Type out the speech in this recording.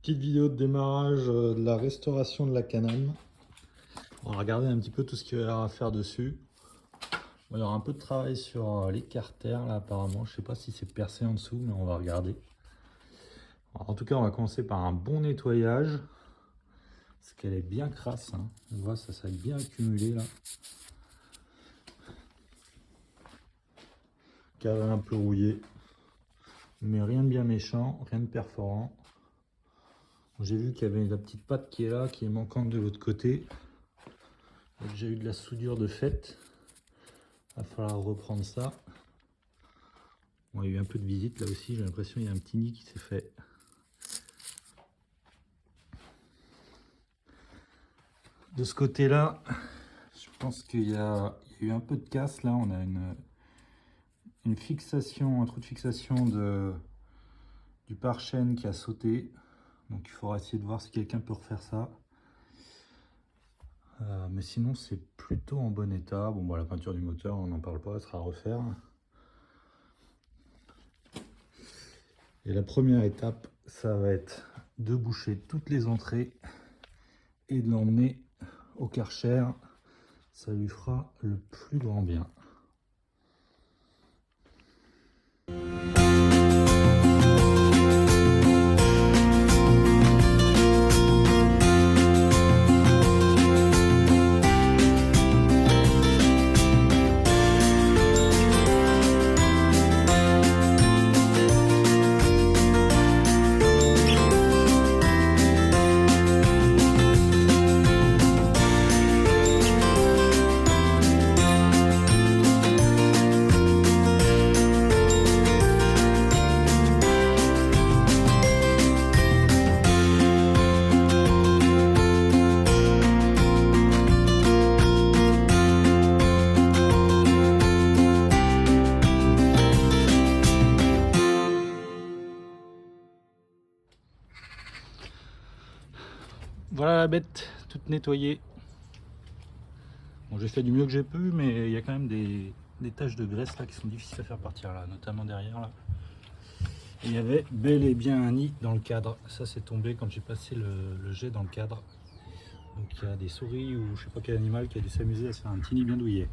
Petite vidéo de démarrage de la restauration de la canne. On va regarder un petit peu tout ce qu'il y a à faire dessus. Bon, il y aura un peu de travail sur les carters là apparemment. Je sais pas si c'est percé en dessous, mais on va regarder. Alors, en tout cas, on va commencer par un bon nettoyage. Parce qu'elle est bien crasse. Hein. On voit ça s'est bien accumulé là. Cavale un peu rouillé. Mais rien de bien méchant, rien de perforant. J'ai vu qu'il y avait la petite patte qui est là, qui est manquante de l'autre côté. J'ai eu de la soudure de fait. Il va falloir reprendre ça. Bon, il y a eu un peu de visite là aussi, j'ai l'impression qu'il y a un petit nid qui s'est fait. De ce côté-là, je pense qu'il y a eu un peu de casse. Là, on a une fixation, un trou de fixation du pare-chaîne qui a sauté. Donc il faudra essayer de voir si quelqu'un peut refaire ça. Mais sinon, c'est plutôt en bon état. Bon, bah, la peinture du moteur, on n'en parle pas, elle sera à refaire. Et la première étape, ça va être de boucher toutes les entrées et de l'emmener au Karcher. Ça lui fera le plus grand bien. Voilà la bête toute nettoyée. Bon, j'ai fait du mieux que j'ai pu, mais il y a quand même des taches de graisse là qui sont difficiles à faire partir là, notamment derrière là. Et il y avait bel et bien un nid dans le cadre. Ça c'est tombé quand j'ai passé le jet dans le cadre. Donc il y a des souris ou je sais pas quel animal qui a dû s'amuser à se faire un petit nid bien douillet.